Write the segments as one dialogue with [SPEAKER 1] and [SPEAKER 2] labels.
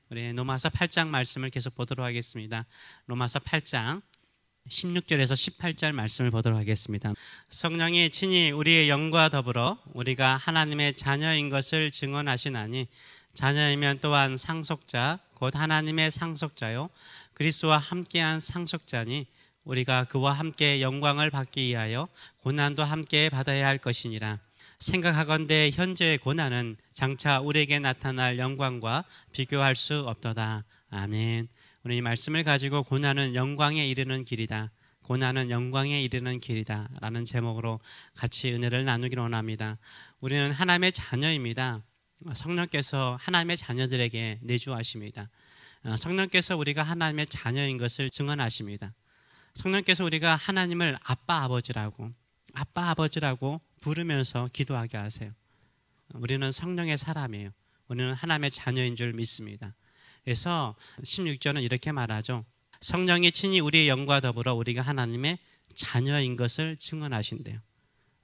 [SPEAKER 1] 우리 로마서 8장 말씀을 계속 보도록 하겠습니다. 로마서 8장 16절에서 18절 말씀을 보도록 하겠습니다. 성령이 친히 우리의 영과 더불어 우리가 하나님의 자녀인 것을 증언하시나니 자녀이면 또한 상속자 곧 하나님의 상속자요 그리스도와 함께한 상속자니 우리가 그와 함께 영광을 받기 위하여 고난도 함께 받아야 할 것이니라. 생각하건대 현재의 고난은 장차 우리에게 나타날 영광과 비교할 수 없도다. 아멘. 우리 이 말씀을 가지고 고난은 영광에 이르는 길이다, 고난은 영광에 이르는 길이다 라는 제목으로 같이 은혜를 나누기를 원합니다. 우리는 하나님의 자녀입니다. 성령께서 하나님의 자녀들에게 내주하십니다. 성령께서 우리가 하나님의 자녀인 것을 증언하십니다. 성령께서 우리가 하나님을 아빠 아버지라고 부르면서 기도하게 하세요. 우리는 성령의 사람이에요. 우리는 하나님의 자녀인 줄 믿습니다. 그래서 16절은 이렇게 말하죠. 성령이 친히 우리의 영과 더불어 우리가 하나님의 자녀인 것을 증언하신대요.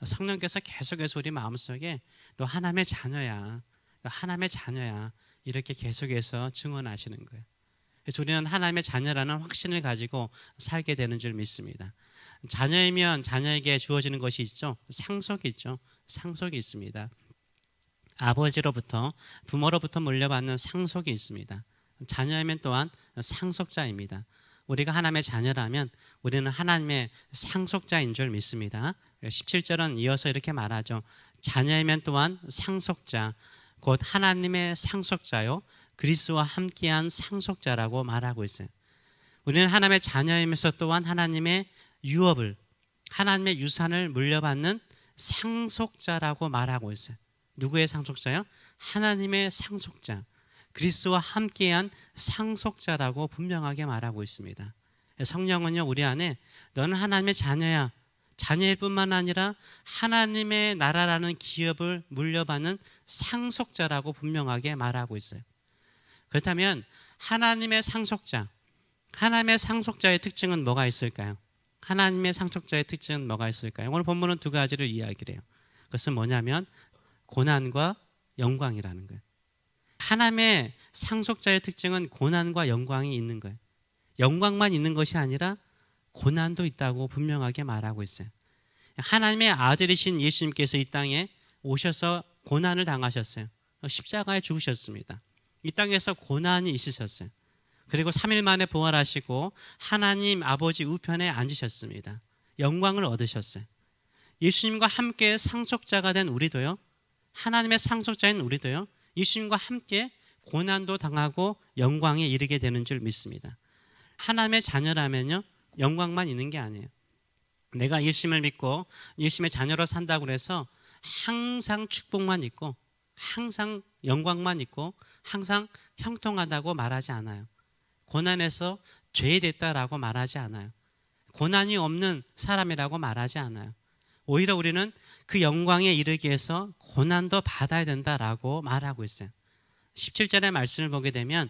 [SPEAKER 1] 성령께서 계속해서 우리 마음속에 너 하나님의 자녀야, 너 하나님의 자녀야 이렇게 계속해서 증언하시는 거예요. 그래서 우리는 하나님의 자녀라는 확신을 가지고 살게 되는 줄 믿습니다. 자녀이면 자녀에게 주어지는 것이 있죠. 상속이 있죠. 상속이 있습니다. 아버지로부터 부모로부터 물려받는 상속이 있습니다. 자녀이면 또한 상속자입니다. 우리가 하나님의 자녀라면 우리는 하나님의 상속자인 줄 믿습니다. 17절은 이어서 이렇게 말하죠. 자녀이면 또한 상속자 곧 하나님의 상속자요 그리스도와 함께한 상속자라고 말하고 있어요. 우리는 하나님의 자녀이면서 또한 하나님의 유업을, 하나님의 유산을 물려받는 상속자라고 말하고 있어요. 누구의 상속자요? 하나님의 상속자, 그리스도와 함께한 상속자라고 분명하게 말하고 있습니다. 성령은요 우리 안에 너는 하나님의 자녀야, 자녀일 뿐만 아니라 하나님의 나라라는 기업을 물려받는 상속자라고 분명하게 말하고 있어요. 그렇다면 하나님의 상속자, 하나님의 상속자의 특징은 뭐가 있을까요? 하나님의 상속자의 특징은 뭐가 있을까요? 오늘 본문은 두 가지를 이야기를 해요. 그것은 뭐냐면 고난과 영광이라는 거예요. 하나님의 상속자의 특징은 고난과 영광이 있는 거예요. 영광만 있는 것이 아니라 고난도 있다고 분명하게 말하고 있어요. 하나님의 아들이신 예수님께서 이 땅에 오셔서 고난을 당하셨어요. 십자가에 죽으셨습니다. 이 땅에서 고난이 있으셨어요. 그리고 3일 만에 부활하시고 하나님 아버지 우편에 앉으셨습니다. 영광을 얻으셨어요. 예수님과 함께 상속자가 된 우리도요, 하나님의 상속자인 우리도요, 예수님과 함께 고난도 당하고 영광에 이르게 되는 줄 믿습니다. 하나님의 자녀라면요 영광만 있는 게 아니에요. 내가 예수님을 믿고 예수님의 자녀로 산다고 해서 항상 축복만 있고 항상 영광만 있고 항상 형통하다고 말하지 않아요. 고난에서 죄됐다라고 말하지 않아요. 고난이 없는 사람이라고 말하지 않아요. 오히려 우리는 그 영광에 이르기 위해서 고난도 받아야 된다라고 말하고 있어요. 17절의 말씀을 보게 되면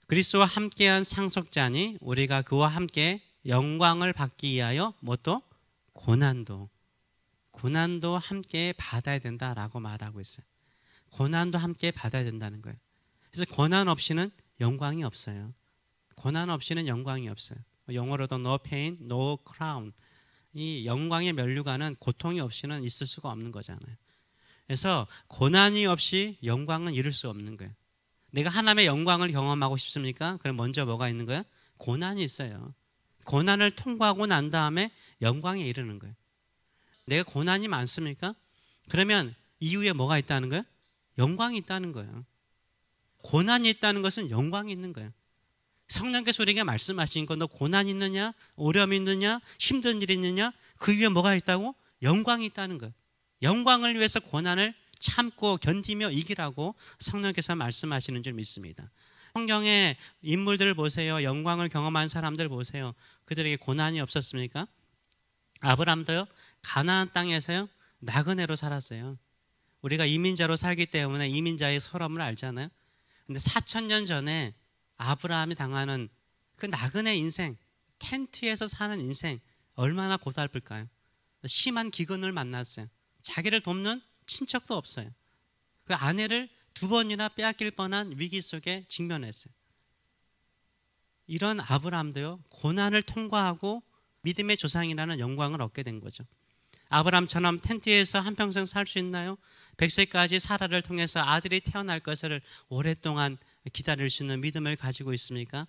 [SPEAKER 1] 그리스도와 함께한 상속자니 우리가 그와 함께 영광을 받기 위하여 뭣도? 고난도 함께 받아야 된다라고 말하고 있어요. 고난도 함께 받아야 된다는 거예요. 그래서 고난 없이는 영광이 없어요. 고난 없이는 영광이 없어요. 영어로도 no pain, no crown. 이 영광의 면류관은 고통이 없이는 있을 수가 없는 거잖아요. 그래서 고난이 없이 영광은 이룰 수 없는 거예요. 내가 하나님의 영광을 경험하고 싶습니까? 그럼 먼저 뭐가 있는 거예요? 고난이 있어요. 고난을 통과하고 난 다음에 영광에 이르는 거예요. 내가 고난이 많습니까? 그러면 이후에 뭐가 있다는 거예요? 영광이 있다는 거예요. 고난이 있다는 것은 영광이 있는 거예요. 성령께서 우리에게 말씀하신 건 너 고난이 있느냐, 어려움이 있느냐, 힘든 일이 있느냐, 그 위에 뭐가 있다고? 영광이 있다는 거예요. 영광을 위해서 고난을 참고 견디며 이기라고 성령께서 말씀하시는 줄 믿습니다. 성경의 인물들을 보세요. 영광을 경험한 사람들 보세요. 그들에게 고난이 없었습니까? 아브라함도요 가나안 땅에서요 나그네로 살았어요. 우리가 이민자로 살기 때문에 이민자의 서름을 알잖아요. 근데 4,000년 전에 아브라함이 당하는 그 나그네 인생, 텐트에서 사는 인생 얼마나 고달플까요? 심한 기근을 만났어요. 자기를 돕는 친척도 없어요. 그 아내를 두 번이나 빼앗길 뻔한 위기 속에 직면했어요. 이런 아브라함도요, 고난을 통과하고 믿음의 조상이라는 영광을 얻게 된 거죠. 아브라함처럼 텐트에서 한평생 살 수 있나요? 100세까지 사라를 통해서 아들이 태어날 것을 오랫동안 기다릴 수 있는 믿음을 가지고 있습니까?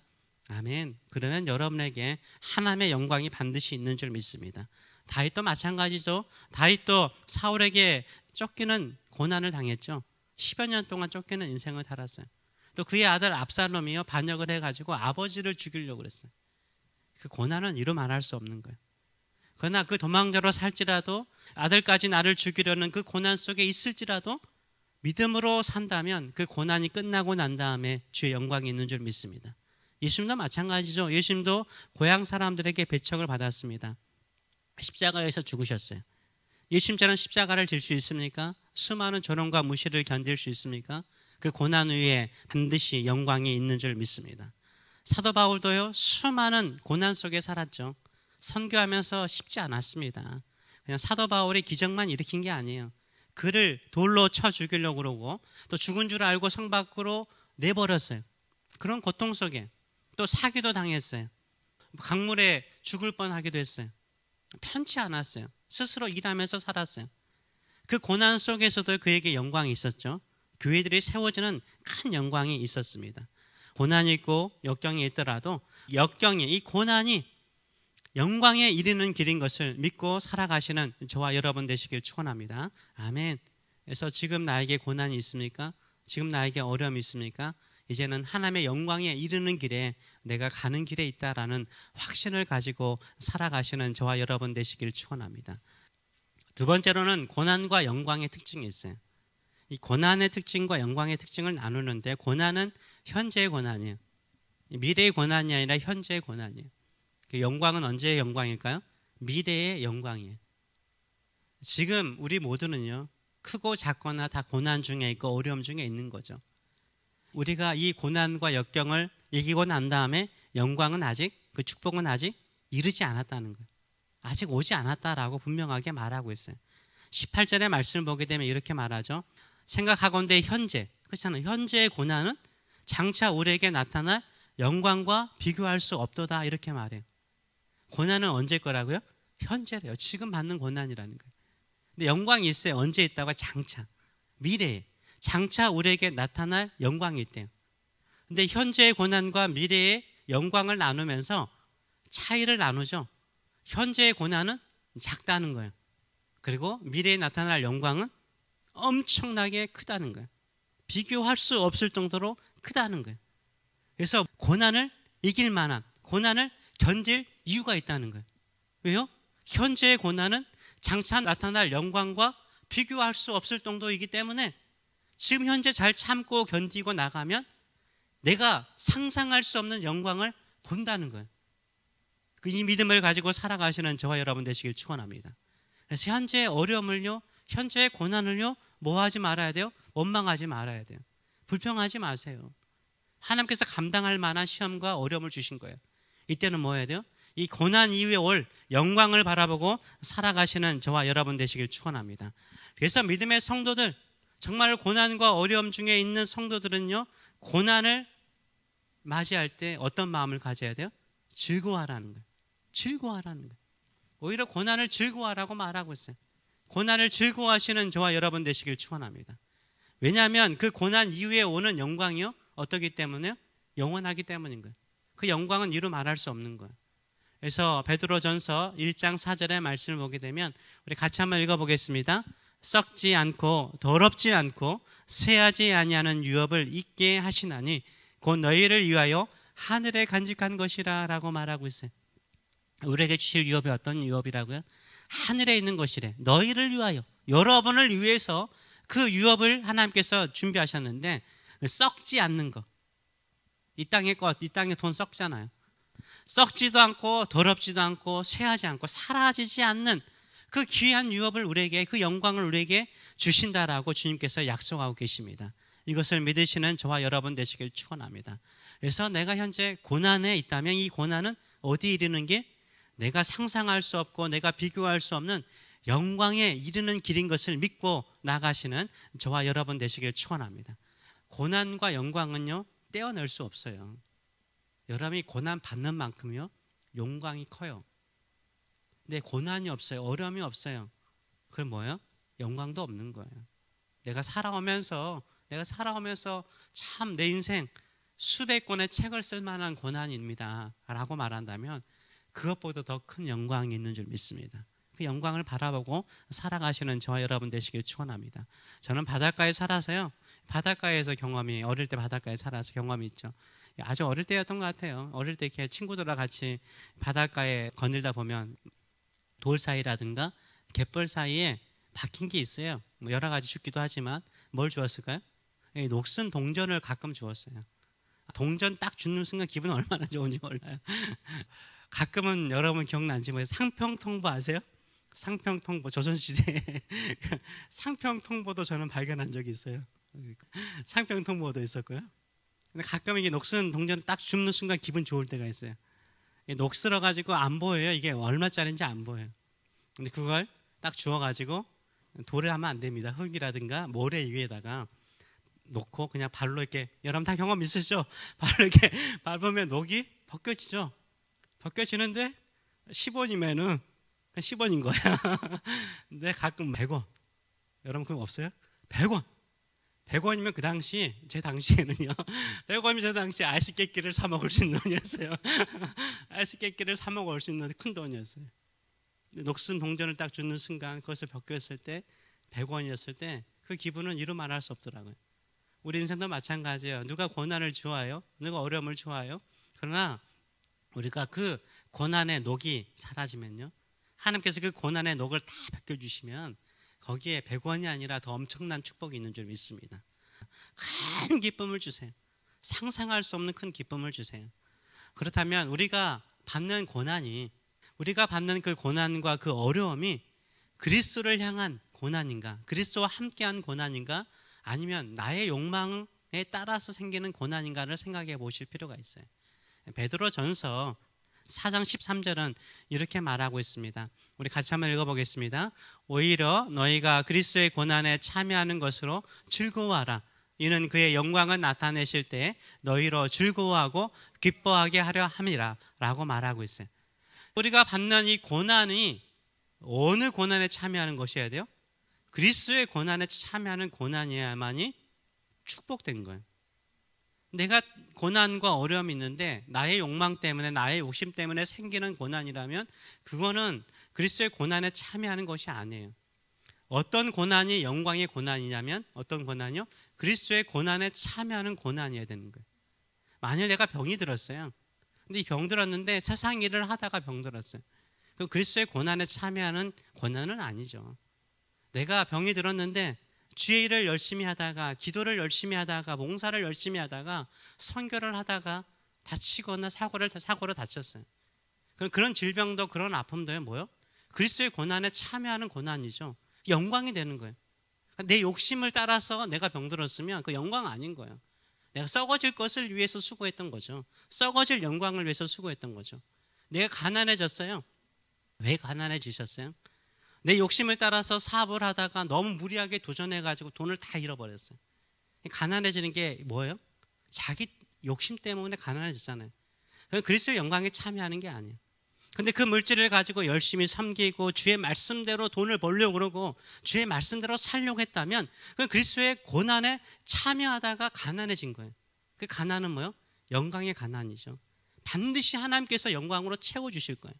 [SPEAKER 1] 아멘. 그러면 여러분에게 하나님의 영광이 반드시 있는 줄 믿습니다. 다윗도 마찬가지죠. 다윗도 사울에게 쫓기는 고난을 당했죠. 10여 년 동안 쫓기는 인생을 살았어요. 또 그의 아들 압살롬이요, 반역을 해가지고 아버지를 죽이려고 그랬어요. 그 고난은 이루 말할 수 없는 거예요. 그러나 그 도망자로 살지라도, 아들까지 나를 죽이려는 그 고난 속에 있을지라도 믿음으로 산다면 그 고난이 끝나고 난 다음에 주의 영광이 있는 줄 믿습니다. 예수님도 마찬가지죠. 예수님도 고향 사람들에게 배척을 받았습니다. 십자가에서 죽으셨어요. 예수님처럼 십자가를 질 수 있습니까? 수많은 조롱과 무시를 견딜 수 있습니까? 그 고난 위에 반드시 영광이 있는 줄 믿습니다. 사도 바울도요, 수많은 고난 속에 살았죠. 선교하면서 쉽지 않았습니다. 그냥 사도 바울이 기적만 일으킨 게 아니에요. 그를 돌로 쳐 죽이려고 그러고, 또 죽은 줄 알고 성 밖으로 내버렸어요. 그런 고통 속에 또 사기도 당했어요. 강물에 죽을 뻔하기도 했어요. 편치 않았어요. 스스로 일하면서 살았어요. 그 고난 속에서도 그에게 영광이 있었죠. 교회들이 세워지는 큰 영광이 있었습니다. 고난이 있고 역경이 있더라도 역경이, 이 고난이 영광에 이르는 길인 것을 믿고 살아가시는 저와 여러분 되시길 축원합니다. 아멘. 그래서 지금 나에게 고난이 있습니까? 지금 나에게 어려움이 있습니까? 이제는 하나님의 영광에 이르는 길에 내가 가는 길에 있다라는 확신을 가지고 살아가시는 저와 여러분 되시길 축원합니다. 두 번째로는 고난과 영광의 특징이 있어요. 이 고난의 특징과 영광의 특징을 나누는데, 고난은 현재의 고난이에요. 미래의 고난이 아니라 현재의 고난이에요. 그 영광은 언제의 영광일까요? 미래의 영광이에요. 지금 우리 모두는요, 크고 작거나 다 고난 중에 있고 어려움 중에 있는 거죠. 우리가 이 고난과 역경을 이기고 난 다음에 영광은 아직, 그 축복은 아직 이르지 않았다는 거예요. 아직 오지 않았다라고 분명하게 말하고 있어요. 18절의 말씀을 보게 되면 이렇게 말하죠. 생각하건대 현재, 그렇잖아요. 현재의 고난은 장차 우리에게 나타날 영광과 비교할 수 없도다, 이렇게 말해요. 고난은 언제 거라고요? 현재래요. 지금 받는 고난이라는 거예요. 근데 영광이 있어요. 언제 있다고? 장차, 미래에 장차 우리에게 나타날 영광이 있대요. 근데 현재의 고난과 미래의 영광을 나누면서 차이를 나누죠. 현재의 고난은 작다는 거예요. 그리고 미래에 나타날 영광은 엄청나게 크다는 거예요. 비교할 수 없을 정도로 크다는 거예요. 그래서 고난을 이길 만한, 고난을 견딜 이유가 있다는 거예요. 왜요? 현재의 고난은 장차 나타날 영광과 비교할 수 없을 정도이기 때문에 지금 현재 잘 참고 견디고 나가면 내가 상상할 수 없는 영광을 본다는 거예요. 이 믿음을 가지고 살아가시는 저와 여러분 되시길 축원합니다. 그래서 현재의 어려움을요, 현재의 고난을요, 뭐 하지 말아야 돼요? 원망하지 말아야 돼요. 불평하지 마세요. 하나님께서 감당할 만한 시험과 어려움을 주신 거예요. 이때는 뭐 해야 돼요? 이 고난 이후에 올 영광을 바라보고 살아가시는 저와 여러분 되시길 축원합니다. 그래서 믿음의 성도들, 정말 고난과 어려움 중에 있는 성도들은요, 고난을 맞이할 때 어떤 마음을 가져야 돼요? 즐거워하라는 거예요. 즐거워하라는 거예요. 오히려 고난을 즐거워하라고 말하고 있어요. 고난을 즐거워하시는 저와 여러분 되시길 축원합니다. 왜냐하면 그 고난 이후에 오는 영광이요, 어떠기 때문에요? 영원하기 때문인 거예요. 그 영광은 이루 말할 수 없는 거예요. 그래서 베드로전서 1장 4절의 말씀을 보게 되면 우리 같이 한번 읽어보겠습니다. 썩지 않고 더럽지 않고 쇠하지 아니하는 유업을 있게 하시나니 곧 너희를 위하여 하늘에 간직한 것이라 라고 말하고 있어요. 우리에게 주실 유업이 어떤 유업이라고요? 하늘에 있는 것이래. 너희를 위하여, 여러분을 위해서 그 유업을 하나님께서 준비하셨는데, 썩지 않는 것. 이 땅의 것, 이 땅의 돈 썩잖아요. 썩지도 않고 더럽지도 않고 쇠하지 않고 사라지지 않는 그 귀한 유업을 우리에게, 그 영광을 우리에게 주신다라고 주님께서 약속하고 계십니다. 이것을 믿으시는 저와 여러분 되시길 축원합니다. 그래서 내가 현재 고난에 있다면 이 고난은 어디 이르는 길? 내가 상상할 수 없고 내가 비교할 수 없는 영광에 이르는 길인 것을 믿고 나가시는 저와 여러분 되시길 축원합니다. 고난과 영광은요 떼어낼 수 없어요. 여러분이 고난 받는 만큼요 영광이 커요. 근데 고난이 없어요. 어려움이 없어요. 그럼 뭐예요? 영광도 없는 거예요. 내가 살아오면서 참 내 인생 수백 권의 책을 쓸 만한 고난입니다 라고 말한다면 그것보다 더 큰 영광이 있는 줄 믿습니다. 그 영광을 바라보고 살아가시는 저와 여러분 되시길 축원합니다. 저는 바닷가에 살아서요, 바닷가에서 경험이, 어릴 때 바닷가에 살아서 경험이 있죠. 아주 어릴 때였던 것 같아요. 어릴 때 이렇게 친구들과 같이 바닷가에 거닐다 보면 돌 사이라든가 갯벌 사이에 박힌 게 있어요. 뭐 여러 가지 죽기도 하지만 뭘 주었을까요? 녹슨 동전을 가끔 주었어요. 동전 딱 주는 순간 기분이 얼마나 좋은지 몰라요. 가끔은 여러분 기억나는지 모르겠어요. 상평통보 아세요? 상평통보, 조선시대에 상평통보도 저는 발견한 적이 있어요. 상평통보도 있었고요. 근데 가끔 이게 녹슨 동전을 딱 줍는 순간 기분 좋을 때가 있어요. 녹슬어 가지고 안 보여요. 이게 얼마짜리인지 안 보여요. 근데 그걸 딱 주워 가지고 돌에 하면 안 됩니다. 흙이라든가 모래 위에다가 놓고 그냥 발로 이렇게, 여러분 다 경험 있으시죠? 발로 이렇게 밟으면 녹이 벗겨지죠. 벗겨지는데 10원이면은 10원인 거야. 근데 가끔 100원. 여러분 그거 없어요? 100원. 100원이면 그 당시, 제 당시에는요, 100원이면 제 당시에 아이스 깨끼를 사 먹을 수 있는 돈이었어요. 아이스 깨끼를 사 먹을 수 있는 큰 돈이었어요. 녹슨 동전을 딱 주는 순간 그것을 벗겼을 때 100원이었을 때 그 기분은 이루 말할 수 없더라고요. 우리 인생도 마찬가지예요. 누가 고난을 좋아해요? 누가 어려움을 좋아해요? 그러나 우리가 그 고난의 녹이 사라지면요, 하나님께서 그 고난의 녹을 다 벗겨주시면 거기에 100원이 아니라 더 엄청난 축복이 있는 줄 믿습니다. 큰 기쁨을 주세요. 상상할 수 없는 큰 기쁨을 주세요. 그렇다면 우리가 받는 고난이, 우리가 받는 그 고난과 그 어려움이 그리스도를 향한 고난인가, 그리스도와 함께한 고난인가, 아니면 나의 욕망에 따라서 생기는 고난인가를 생각해 보실 필요가 있어요. 베드로전서 4장 13절은 이렇게 말하고 있습니다. 우리 같이 한번 읽어보겠습니다. 오히려 너희가 그리스도의 고난에 참여하는 것으로 즐거워하라. 이는 그의 영광을 나타내실 때 너희로 즐거워하고 기뻐하게 하려 함이라 라고 말하고 있어요. 우리가 받는 이 고난이 어느 고난에 참여하는 것이어야 돼요? 그리스도의 고난에 참여하는 고난이야만이 축복된 거예요. 내가 고난과 어려움이 있는데 나의 욕망 때문에, 나의 욕심 때문에 생기는 고난이라면 그거는 그리스도의 고난에 참여하는 것이 아니에요. 어떤 고난이 영광의 고난이냐면, 어떤 고난이요? 그리스도의 고난에 참여하는 고난이어야 되는 거예요. 만약 내가 병이 들었어요. 근데 이 병 들었는데 세상 일을 하다가 병 들었어요. 그 그리스도의 고난에 참여하는 고난은 아니죠. 내가 병이 들었는데 주의 일을 열심히 하다가, 기도를 열심히 하다가, 봉사를 열심히 하다가, 선교를 하다가 다치거나 사고로 다쳤어요. 그런 질병도, 그런 아픔도요, 뭐요? 그리스도의 고난에 참여하는 고난이죠. 영광이 되는 거예요. 내 욕심을 따라서 내가 병들었으면 그 영광 아닌 거예요. 내가 썩어질 것을 위해서 수고했던 거죠. 썩어질 영광을 위해서 수고했던 거죠. 내가 가난해졌어요. 왜 가난해지셨어요? 내 욕심을 따라서 사업을 하다가 너무 무리하게 도전해가지고 돈을 다 잃어버렸어요. 가난해지는 게 뭐예요? 자기 욕심 때문에 가난해졌잖아요. 그리스도의 영광에 참여하는 게 아니에요. 근데 그 물질을 가지고 열심히 섬기고 주의 말씀대로 돈을 벌려고 그러고 주의 말씀대로 살려고 했다면 그 그리스도의 고난에 참여하다가 가난해진 거예요. 그 가난은 뭐예요? 영광의 가난이죠. 반드시 하나님께서 영광으로 채워주실 거예요.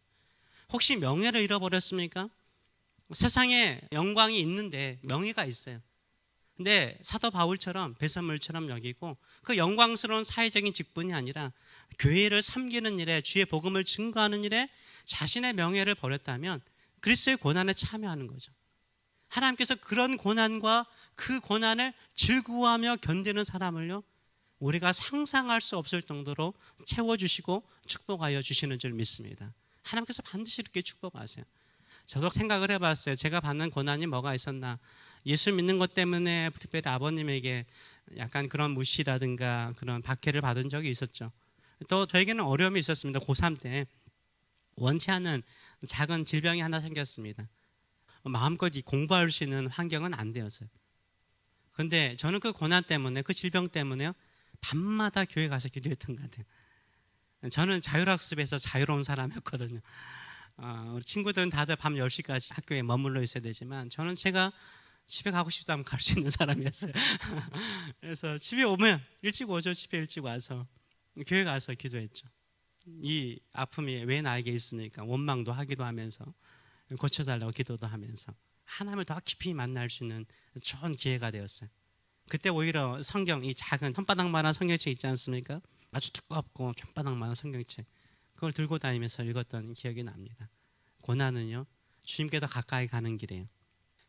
[SPEAKER 1] 혹시 명예를 잃어버렸습니까? 세상에 영광이 있는데 명예가 있어요. 근데 사도 바울처럼 배설물처럼 여기고 그 영광스러운 사회적인 직분이 아니라 교회를 섬기는 일에, 주의 복음을 증거하는 일에 자신의 명예를 버렸다면 그리스도의 고난에 참여하는 거죠. 하나님께서 그런 고난과 그 고난을 즐거워하며 견디는 사람을요, 우리가 상상할 수 없을 정도로 채워주시고 축복하여 주시는 줄 믿습니다. 하나님께서 반드시 이렇게 축복하세요. 저도 생각을 해봤어요. 제가 받는 고난이 뭐가 있었나. 예수 믿는 것 때문에 특별히 아버님에게 약간 그런 무시라든가 그런 박해를 받은 적이 있었죠. 또 저에게는 어려움이 있었습니다. 고3 때 원치 않은 작은 질병이 하나 생겼습니다. 마음껏 공부할 수 있는 환경은 안 되었어요. 근데 저는 그 고난 때문에, 그 질병 때문에요, 밤마다 교회 가서 기도했던 것 같아요. 저는 자율학습에서 자유로운 사람이었거든요. 우리 친구들은 다들 밤 10시까지 학교에 머물러 있어야 되지만 저는 제가 집에 가고 싶다면 갈 수 있는 사람이었어요. 그래서 집에 오면 일찍 오죠. 집에 일찍 와서 교회 가서 기도했죠. 이 아픔이 왜 나에게 있으니까 원망도 하기도 하면서 고쳐달라고 기도도 하면서 하나님을 더 깊이 만날 수 있는 좋은 기회가 되었어요. 그때 오히려 성경, 이 작은 손바닥만한 성경책 있지 않습니까? 아주 두껍고 손바닥만한 성경책, 그걸 들고 다니면서 읽었던 기억이 납니다. 고난은요, 주님께 더 가까이 가는 길이에요.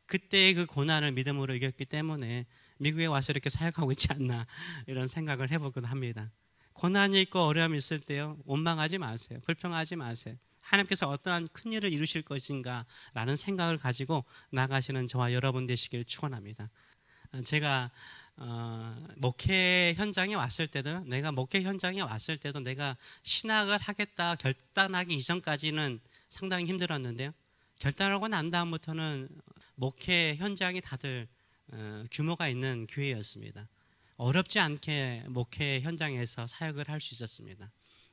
[SPEAKER 1] 그때의 그 고난을 믿음으로 이겼기 때문에 미국에 와서 이렇게 사역하고 있지 않나, 이런 생각을 해보기도 합니다. 고난이 있고 어려움이 있을 때요, 원망하지 마세요. 불평하지 마세요. 하나님께서 어떠한 큰 일을 이루실 것인가 라는 생각을 가지고 나가시는 저와 여러분 되시길 축원합니다. 제가 목회 현장에 왔을 때도, 내가 신학을 하겠다 결단하기 이전까지는 상당히 힘들었는데요, 결단하고 난 다음부터는 목회 현장이 다들 규모가 있는 교회였습니다. 어렵지 않게 목회 현장에서 사역을 할 수 있었습니다.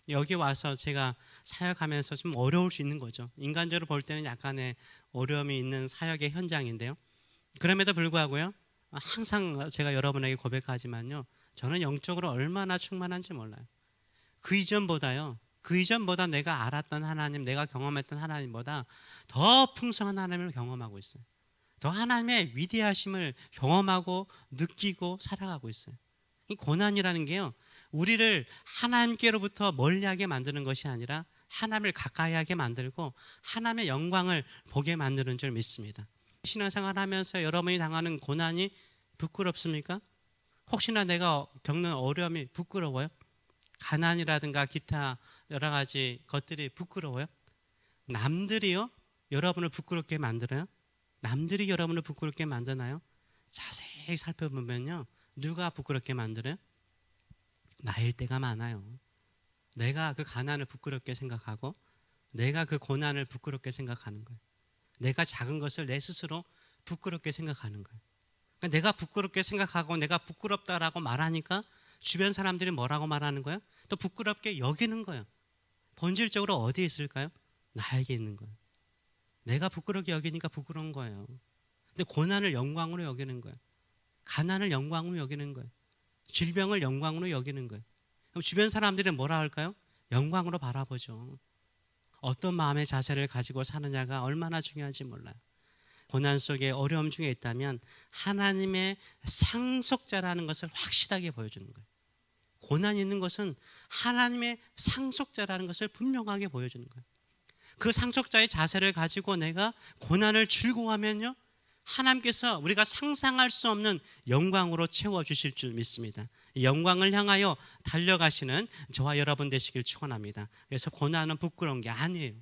[SPEAKER 1] 여기 와서 제가 사역하면서 좀 어려울 수 있는 거죠. 인간적으로 볼 때는 약간의 어려움이 있는 사역의 현장인데요, 그럼에도 불구하고요, 항상 제가 여러분에게 고백하지만요, 저는 영적으로 얼마나 충만한지 몰라요. 그 이전보다 내가 알았던 하나님, 내가 경험했던 하나님보다 더 풍성한 하나님을 경험하고 있어요. 더 하나님의 위대하심을 경험하고 느끼고 살아가고 있어요. 이 고난이라는 게요, 우리를 하나님께로부터 멀리하게 만드는 것이 아니라 하나님을 가까이하게 만들고 하나님의 영광을 보게 만드는 줄 믿습니다. 신앙생활 하면서 여러분이 당하는 고난이 부끄럽습니까? 혹시나 내가 겪는 어려움이 부끄러워요? 가난이라든가 기타 여러 가지 것들이 부끄러워요? 남들이요, 여러분을 부끄럽게 만들어요? 남들이 여러분을 부끄럽게 만드나요? 자세히 살펴보면요, 누가 부끄럽게 만들어요? 나일 때가 많아요. 내가 그 가난을 부끄럽게 생각하고 내가 그 고난을 부끄럽게 생각하는 거예요. 내가 작은 것을 내 스스로 부끄럽게 생각하는 거예요. 그러니까 내가 부끄럽게 생각하고 내가 부끄럽다라고 말하니까 주변 사람들이 뭐라고 말하는 거예요? 또 부끄럽게 여기는 거예요. 본질적으로 어디에 있을까요? 나에게 있는 거예요. 내가 부끄럽게 여기니까 부끄러운 거예요. 근데 고난을 영광으로 여기는 거예요. 가난을 영광으로 여기는 거예요. 질병을 영광으로 여기는 거예요. 그럼 주변 사람들은 뭐라 할까요? 영광으로 바라보죠. 어떤 마음의 자세를 가지고 사느냐가 얼마나 중요한지 몰라요. 고난 속에 어려움 중에 있다면 하나님의 상속자라는 것을 확실하게 보여주는 거예요. 고난이 있는 것은 하나님의 상속자라는 것을 분명하게 보여주는 거예요. 그 상속자의 자세를 가지고 내가 고난을 즐거워하면요, 하나님께서 우리가 상상할 수 없는 영광으로 채워주실 줄 믿습니다. 영광을 향하여 달려가시는 저와 여러분 되시길 축원합니다. 그래서 고난은 부끄러운 게 아니에요.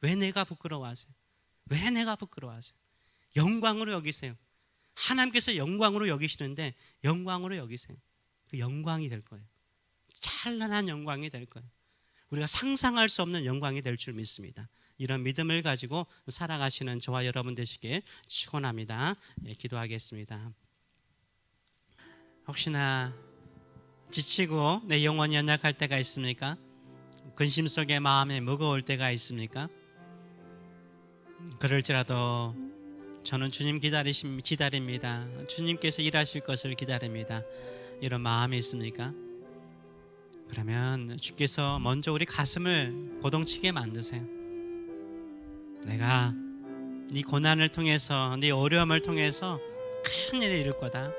[SPEAKER 1] 왜 내가 부끄러워하세요? 왜 내가 부끄러워하세요? 영광으로 여기세요. 하나님께서 영광으로 여기시는데 영광으로 여기세요. 그 영광이 될 거예요. 찬란한 영광이 될 거예요. 우리가 상상할 수 없는 영광이 될 줄 믿습니다. 이런 믿음을 가지고 살아가시는 저와 여러분 되시길 축원합니다. 기도하겠습니다. 혹시나 지치고 내 영혼이 연약할 때가 있습니까? 근심 속에 마음이 무거울 때가 있습니까? 그럴지라도 저는 주님 기다립니다. 주님께서 일하실 것을 기다립니다. 이런 마음이 있습니까? 그러면 주께서 먼저 우리 가슴을 고동치게 만드세요. 내가 네 고난을 통해서, 네 어려움을 통해서 큰 일을 이룰 거다.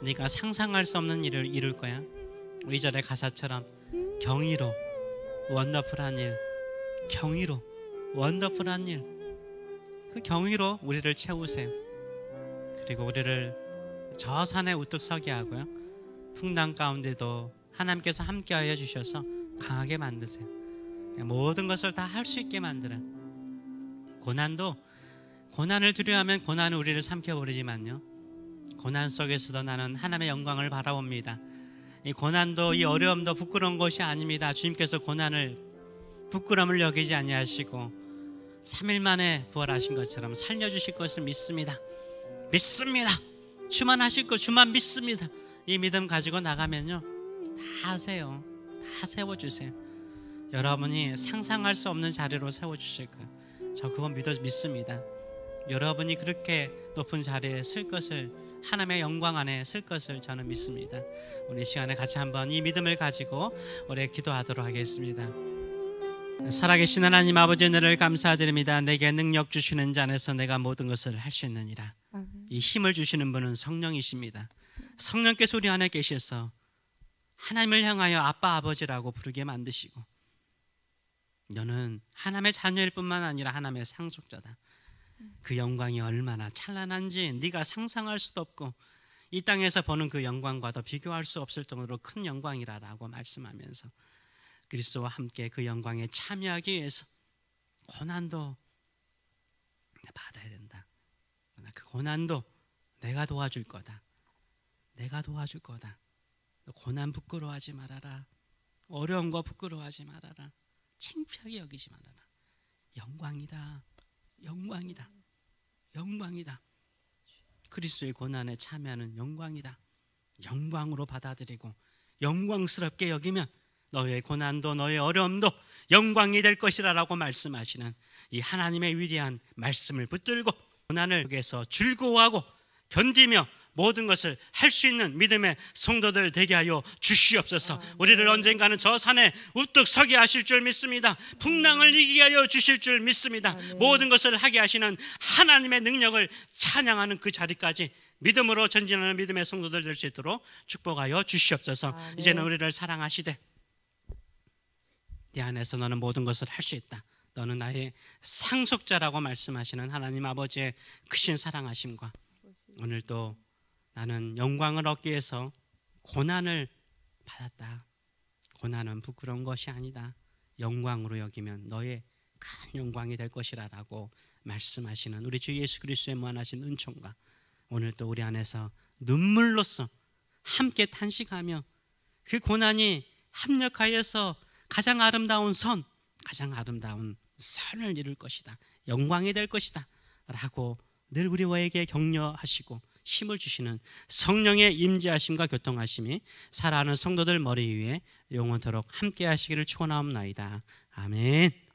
[SPEAKER 1] 네가 상상할 수 없는 일을 이룰 거야. 2절의 가사처럼 경이로 원더풀한 일, 경이로 원더풀한 일, 그 경이로 우리를 채우세요. 그리고 우리를 저 산에 우뚝 서게 하고요, 풍랑 가운데도 하나님께서 함께하여 주셔서 강하게 만드세요. 모든 것을 다 할 수 있게 만들어요. 고난을 두려워하면 고난은 우리를 삼켜버리지만요, 고난 속에서도 나는 하나님의 영광을 바라봅니다. 이 고난도, 이 어려움도 부끄러운 것이 아닙니다. 주님께서 고난을 부끄러움을 여기지 아니하시고 3일 만에 부활하신 것처럼 살려주실 것을 믿습니다. 주만 하실 거 주만 믿습니다. 이 믿음 가지고 나가면요 다 하세요. 다 세워주세요. 여러분이 상상할 수 없는 자리로 세워주실 거예요. 저 그거 믿습니다. 여러분이 그렇게 높은 자리에 쓸 것을, 하나님의 영광 안에 쓸 것을 저는 믿습니다. 오늘 이 시간에 같이 한번 이 믿음을 가지고 우리 기도하도록 하겠습니다. 살아계신 하나님 아버지, 은혜를 감사드립니다. 내게 능력 주시는 자 안에서 내가 모든 것을 할 수 있느니라. 이 힘을 주시는 분은 성령이십니다. 성령께서 우리 안에 계셔서 하나님을 향하여 아빠 아버지라고 부르게 만드시고, 너는 하나님의 자녀일 뿐만 아니라 하나님의 상속자다. 그 영광이 얼마나 찬란한지 네가 상상할 수도 없고 이 땅에서 보는 그 영광과도 비교할 수 없을 정도로 큰 영광이라고 말씀하면서 그리스도와 함께 그 영광에 참여하기 위해서 고난도 받아야 된다. 그러나 그 고난도 내가 도와줄 거다. 내가 도와줄 거다. 고난 부끄러워하지 말아라. 어려운 거 부끄러워하지 말아라. 창피하게 여기지 말아라. 영광이다. 영광이다. 영광이다. 그리스도의 고난에 참여하는 영광이다. 영광으로 받아들이고 영광스럽게 여기면 너의 고난도 너의 어려움도 영광이 될 것이라고 말씀하시는 이 하나님의 위대한 말씀을 붙들고 고난을 속에서 즐거워하고 견디며 모든 것을 할 수 있는 믿음의 성도들 되게 하여 주시옵소서. 우리를 언젠가는 저 산에 우뚝 서게 하실 줄 믿습니다. 풍랑을 이기게 하여 주실 줄 믿습니다. 모든 것을 하게 하시는 하나님의 능력을 찬양하는 그 자리까지 믿음으로 전진하는 믿음의 성도들 될 수 있도록 축복하여 주시옵소서. 이제는 우리를 사랑하시되 네 안에서 너는 모든 것을 할 수 있다. 너는 나의 상속자라고 말씀하시는 하나님 아버지의 크신 사랑하심과 오늘도 나는 영광을 얻기 위해서 고난을 받았다. 고난은 부끄러운 것이 아니다. 영광으로 여기면 너의 큰 영광이 될 것이라고 말씀하시는 우리 주 예수 그리스도의 무한하신 은총과 오늘도 우리 안에서 눈물로써 함께 탄식하며 그 고난이 합력하여서 가장 아름다운 선, 가장 아름다운 선을 이룰 것이다. 영광이 될 것이다 라고 늘 우리에게 격려하시고 힘을 주시는 성령의 임재하심과 교통하심이 살아가는 성도들 머리 위에 영원토록 함께 하시기를 축원하옵나이다. 아멘.